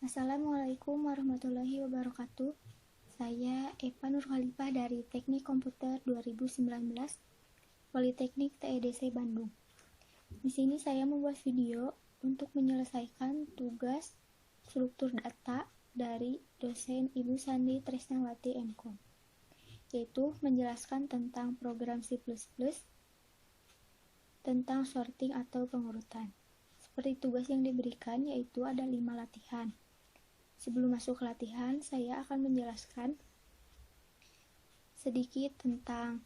Assalamualaikum warahmatullahi wabarakatuh. Saya Eva Nur Khalifah dari Teknik Komputer 2019, Politeknik TEDC Bandung. Di sini saya membuat video untuk menyelesaikan tugas struktur data dari dosen Ibu Sandi Tresnawati MKom, yaitu menjelaskan tentang program C++, tentang sorting atau pengurutan. Seperti tugas yang diberikan, yaitu ada 5 latihan. Sebelum masuk ke latihan, saya akan menjelaskan sedikit tentang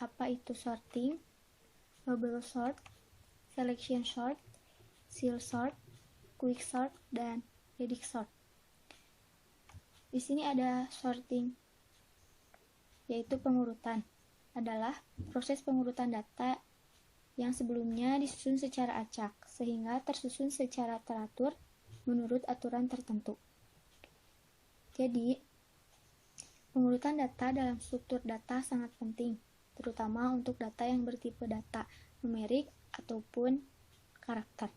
apa itu sorting, bubble sort, selection sort, seal sort, quick sort, dan predict sort. Di sini ada sorting, yaitu pengurutan. Adalah proses pengurutan data yang sebelumnya disusun secara acak, sehingga tersusun secara teratur menurut aturan tertentu. Jadi, pengurutan data dalam struktur data sangat penting, terutama untuk data yang bertipe data numerik ataupun karakter.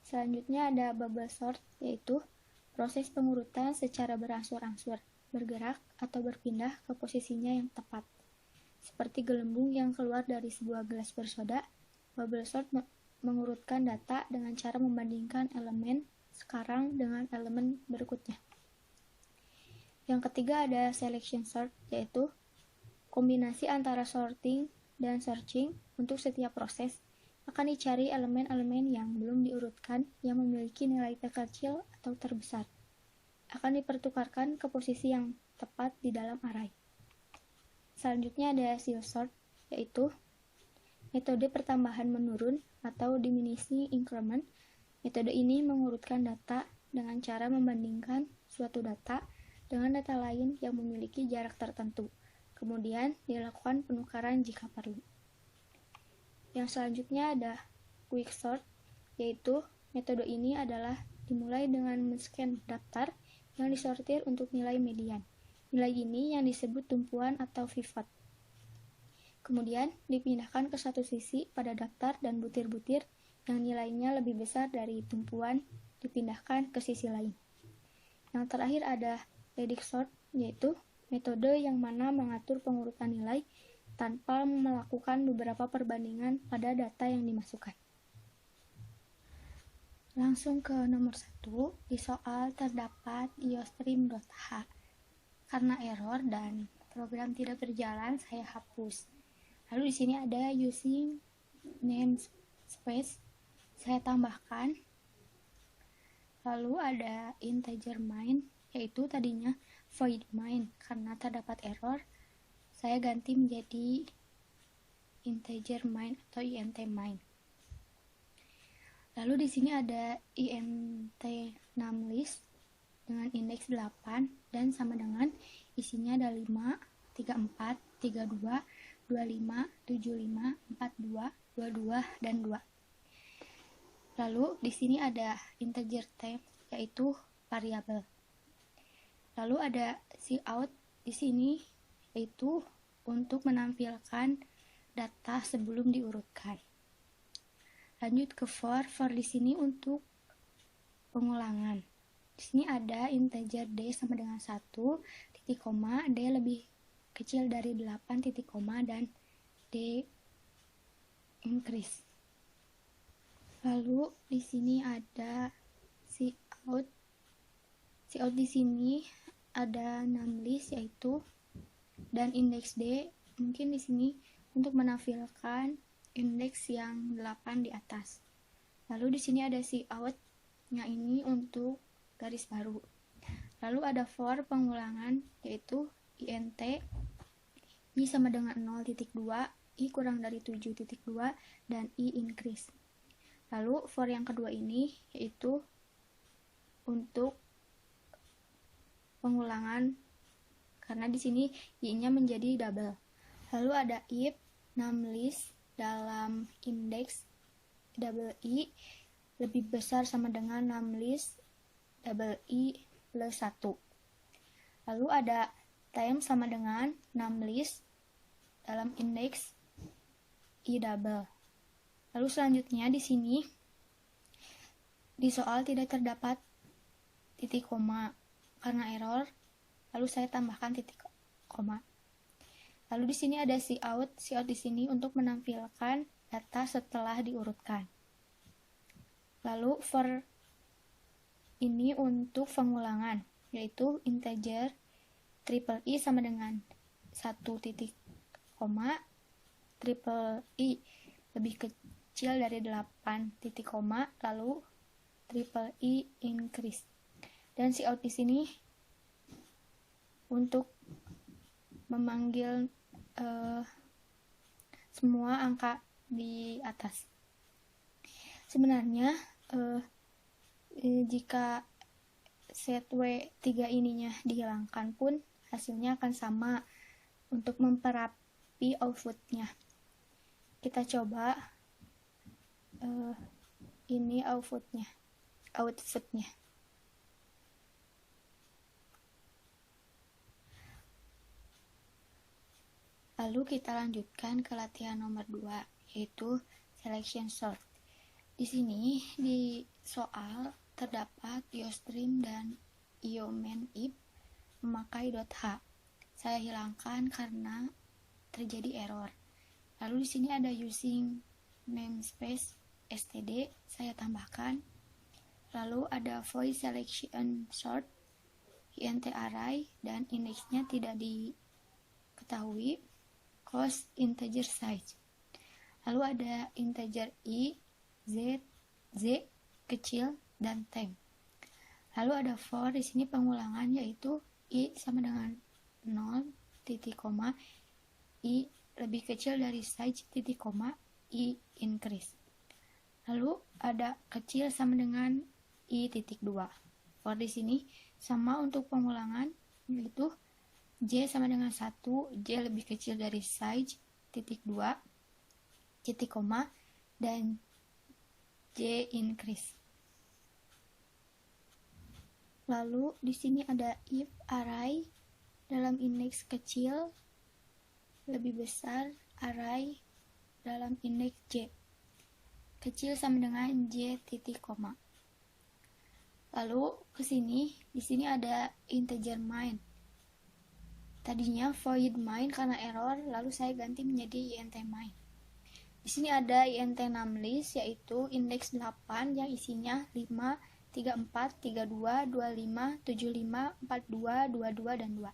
Selanjutnya ada bubble sort, yaitu proses pengurutan secara berangsur-angsur, bergerak atau berpindah ke posisinya yang tepat. Seperti gelembung yang keluar dari sebuah gelas bersoda, bubble sort mengurutkan data dengan cara membandingkan elemen sekarang dengan elemen berikutnya. Yang ketiga ada selection sort, yaitu kombinasi antara sorting dan searching. Untuk setiap proses akan dicari elemen-elemen yang belum diurutkan yang memiliki nilai terkecil atau terbesar. Akan dipertukarkan ke posisi yang tepat di dalam array. Selanjutnya ada seal sort, yaitu metode pertambahan menurun atau diminishing increment. Metode ini mengurutkan data dengan cara membandingkan suatu data dengan data lain yang memiliki jarak tertentu. Kemudian dilakukan penukaran jika perlu. Yang selanjutnya ada quick sort, yaitu metode ini adalah dimulai dengan men-scan daftar yang disortir untuk nilai median. Nilai ini yang disebut tumpuan atau pivot. Kemudian dipindahkan ke satu sisi pada daftar dan butir-butir yang nilainya lebih besar dari tumpuan dipindahkan ke sisi lain. Yang terakhir ada predict sort, yaitu metode yang mana mengatur pengurutan nilai tanpa melakukan beberapa perbandingan pada data yang dimasukkan. Langsung ke nomor 1, di soal terdapat iostream.h. Karena error dan program tidak berjalan, saya hapus. Lalu di sini ada using namespace, saya tambahkan. Lalu ada integer main, yaitu tadinya void main. Karena terdapat error, saya ganti menjadi integer main atau int main. Lalu di sini ada int numList dengan indeks 8 dan sama dengan isinya ada 5, 34, 32, 25, 75, 42, 22, dan 2. Lalu di sini ada integer type, yaitu variabel. Lalu ada cout di sini, yaitu untuk menampilkan data sebelum diurutkan. Lanjut ke for di sini untuk pengulangan. Di sini ada integer d sama dengan 1, titik koma, d lebih kecil dari 8, titik koma, dan d increase. Lalu di sini ada cout. Cout di sini ada numList, yaitu dan indeks d mungkin di sini untuk menampilkan indeks yang 8 di atas. Lalu di sini ada cout-nya ini untuk garis baru. Lalu ada for pengulangan, yaitu int i sama dengan 0.2, i kurang dari 7.2, dan i increase. Lalu for yang kedua ini yaitu untuk pengulangan, karena di sini i-nya menjadi double. Lalu ada if numList dalam indeks double i lebih besar sama dengan numList double i plus 1. Lalu ada time sama dengan numList dalam indeks i double. Lalu selanjutnya di sini Di soal tidak terdapat titik koma karena error, lalu saya tambahkan titik koma. Lalu di sini ada cout di sini untuk menampilkan data setelah diurutkan. Lalu for ini untuk pengulangan, yaitu integer triple i sama dengan 1 titik koma, triple i lebih kecil dari 8 titik koma, lalu triple i increase. Dan cout di sini untuk memanggil semua angka di atas. Sebenarnya jika set W3 ininya dihilangkan pun hasilnya akan sama untuk memperapi outputnya. Kita coba ini outputnya. Lalu kita lanjutkan ke latihan nomor 2, yaitu selection sort. Di sini di soal terdapat iostream dan iomain if memakai .h. Saya hilangkan karena terjadi error. Lalu di sini ada using namespace std, saya tambahkan. Lalu ada void selection sort int array dan indexnya tidak diketahui, close integer size. Lalu ada integer i, z kecil dan temp. Lalu ada for di sini pengulangan, yaitu i sama dengan 0 titik koma, i lebih kecil dari size titik koma, i increase. Lalu ada kecil sama dengan i titik 2. For di sini sama untuk pengulangan, yaitu j sama dengan 1, j lebih kecil dari size titik 2 titik koma, dan j increase. Lalu di sini ada if array dalam indeks kecil lebih besar array dalam indeks j, kecil sama dengan j titik koma. Lalu ke sini, di sini ada integer main. Tadinya void main karena error, lalu saya ganti menjadi int main. Di sini ada int numList, yaitu indeks 8 yang isinya 5, 34, 32, 25, 75, 42, 22, dan 2.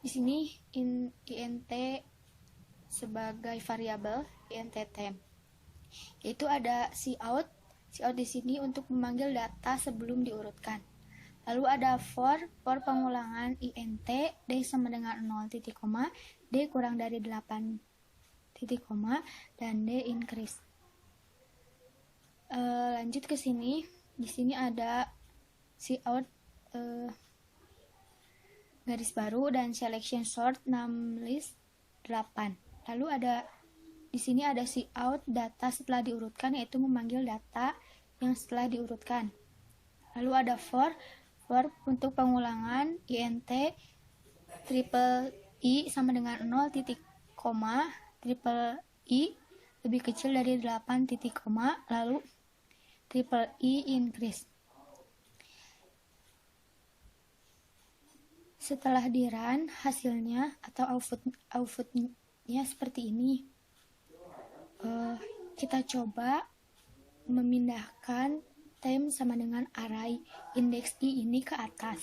Di sini int sebagai variabel int temp, yaitu ada cout di sini untuk memanggil data sebelum diurutkan. Lalu ada for pengulangan int d sama dengan 0 titik koma, d kurang dari 8 titik koma, dan d increase. Lanjut ke sini, di sini ada cout garis baru dan selection sort namList 8. Lalu ada di sini ada cout data setelah diurutkan, yaitu memanggil data yang setelah diurutkan. Lalu ada for untuk pengulangan int triple i sama dengan 0 titik koma, triple i lebih kecil dari 8 titik koma, lalu triple i increase. Setelah di run, hasilnya atau outputnya seperti ini. Kita coba memindahkan temp sama dengan array indeks i ini ke atas.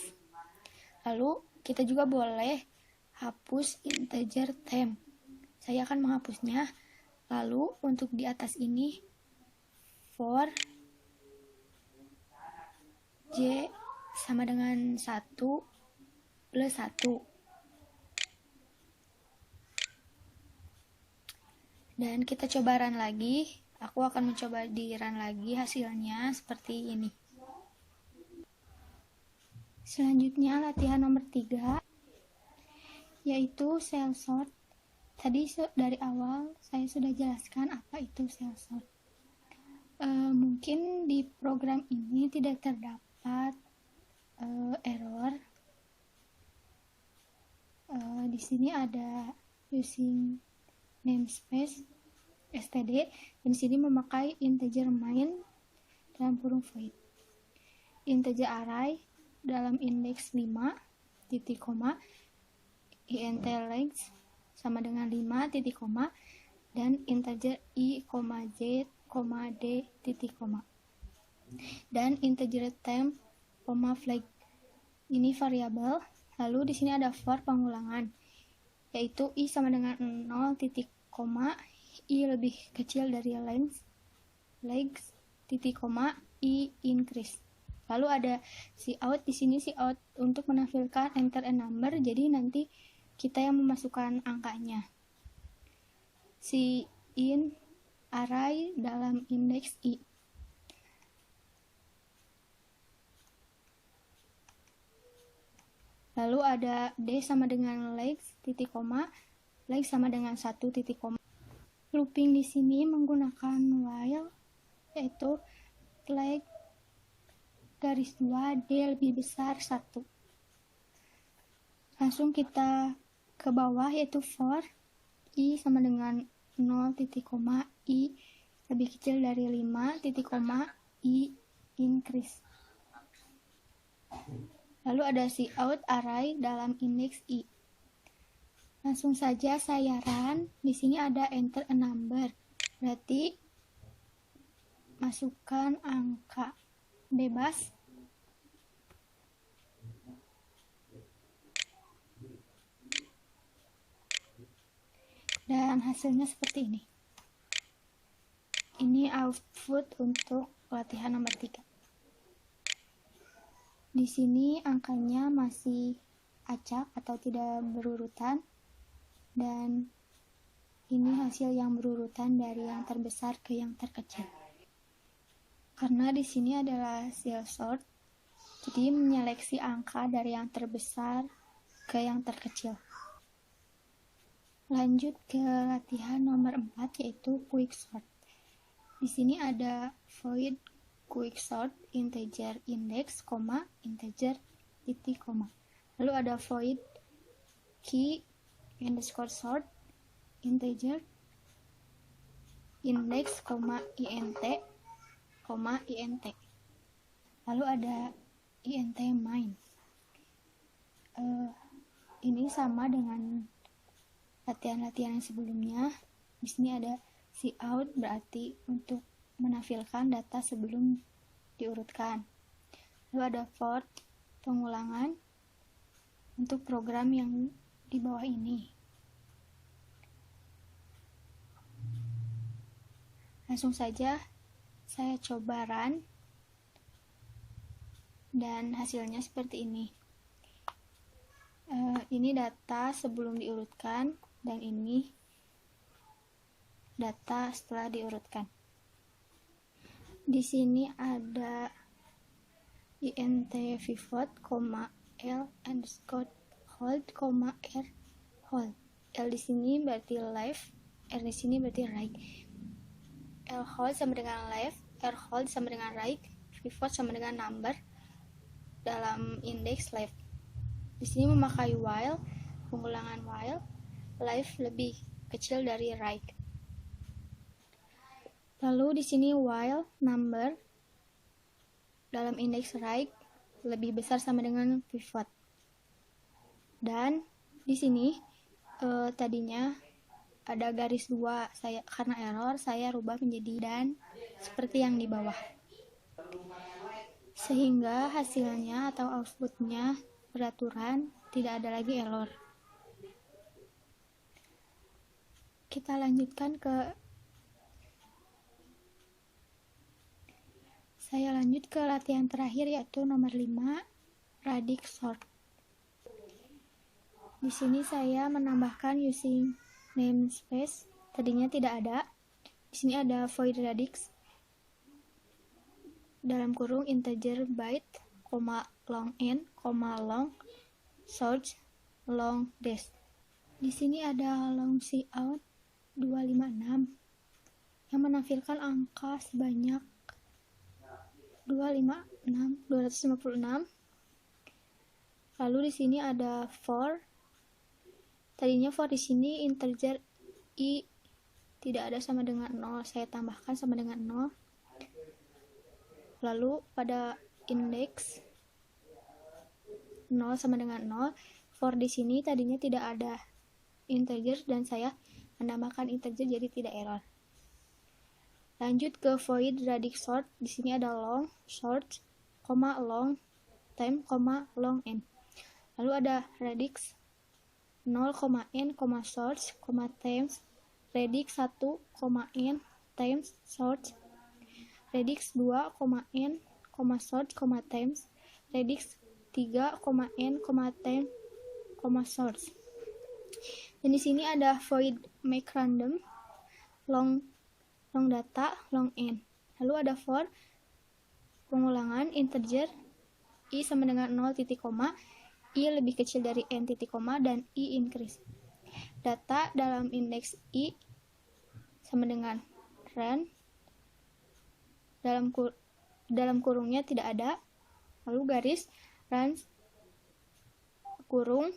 Lalu kita juga boleh hapus integer temp. Saya akan menghapusnya. Lalu untuk di atas ini for j sama dengan 1 plus 1. Dan kita coba run lagi. Aku akan mencoba di run lagi, hasilnya seperti ini. Selanjutnya latihan nomor 3, yaitu cell sort. Tadi dari awal saya sudah jelaskan apa itu cell sort. Mungkin di program ini tidak terdapat error. Di sini ada using namespace std, dan di sini memakai integer main dalam kurung void. integer array dalam indeks 5, titik koma, int length sama dengan 5, titik koma, dan integer i, z, d, titik koma. Dan integer temp, flag. Ini variabel. Lalu di sini ada for pengulangan, yaitu i sama dengan 0, titik koma, i lebih kecil dari length, titik koma, i increase. Lalu ada cout. Di sini cout untuk menampilkan enter a number, jadi nanti kita yang memasukkan angkanya. In array dalam indeks i. Lalu ada d sama dengan legs, titik koma, legs sama dengan 1, titik koma. Looping di sini menggunakan while, yaitu flag garis 2, d lebih besar 1. Langsung kita ke bawah, yaitu for i sama dengan 0, titik koma, i lebih kecil dari 5, titik koma, i increase. Lalu ada cout array dalam indeks i. Langsung saja saya run. Di sini ada enter a number, berarti masukkan angka bebas. Dan hasilnya seperti ini. Ini output untuk latihan nomor 3. Di sini angkanya masih acak atau tidak berurutan, dan ini hasil yang berurutan dari yang terbesar ke yang terkecil. Karena di sini adalah cell sort, jadi menyeleksi angka dari yang terbesar ke yang terkecil. Lanjut ke latihan nomor 4, yaitu quick sort. Di sini ada void quick sort integer index, integer titik koma. Lalu ada void key underscore sort integer index, int, lalu ada int main. Ini sama dengan latihan-latihan yang sebelumnya. Di sini ada cout, berarti untuk menampilkan data sebelum diurutkan. Lalu ada for pengulangan untuk program yang di bawah ini. Langsung saja saya coba run, dan hasilnya seperti ini. Ini data sebelum diurutkan, dan ini data setelah diurutkan. Di sini ada int pivot, l underscore hold, r hold. L di sini berarti left, r di sini berarti right. L hold sama dengan left, r hold sama dengan right, pivot sama dengan number dalam indeks left. Di sini memakai while, pengulangan while, left lebih kecil dari right. Lalu di sini while number dalam indeks right lebih besar sama dengan pivot. Dan di sini tadinya ada garis 2, karena error saya rubah menjadi dan seperti yang di bawah. Sehingga hasilnya atau outputnya beraturan, tidak ada lagi error. Kita lanjutkan Saya lanjut ke latihan terakhir, yaitu nomor 5, radix sort. Di sini saya menambahkan using namespace, tadinya tidak ada. Di sini ada void radix dalam kurung integer byte, long n, long search, long dash. Di sini ada long cout 256 yang menampilkan angka sebanyak 256. Lalu di sini ada for. Tadinya for di sini integer i tidak ada sama dengan 0, saya tambahkan sama dengan 0. Lalu pada index 0 sama dengan 0. For di sini tadinya tidak ada integer dan saya menambahkan integer jadi tidak error. Lanjut ke void radix sort. Di sini ada long short, long time, long n. Lalu ada radix 0, n, source, times radix 1, n times source, radix 2, n, source, times radix 3, n, times source. Dan di sini ada void make random long data long n. Lalu ada for pengulangan integer i sama dengan 0 titik koma, i lebih kecil dari n titik koma, dan i increase. Data dalam indeks i sama dengan ren, dalam kurungnya tidak ada, lalu garis ren kurung,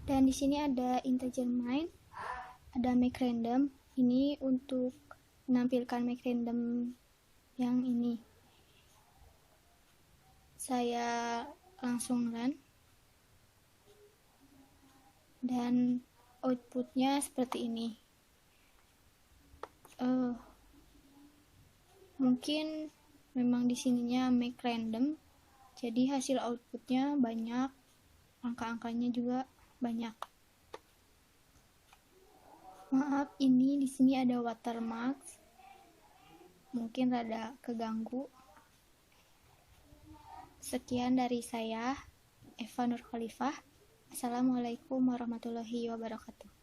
dan di sini ada integer main, ada make random. Ini untuk menampilkan make random yang ini. Saya langsung run dan outputnya seperti ini. Mungkin memang di sininya make random, jadi hasil outputnya banyak, angka-angkanya juga banyak. Maaf, ini di sini ada watermark, mungkin rada keganggu. Sekian dari saya, Eva Nur Khalifah. Assalamualaikum warahmatullahi wabarakatuh.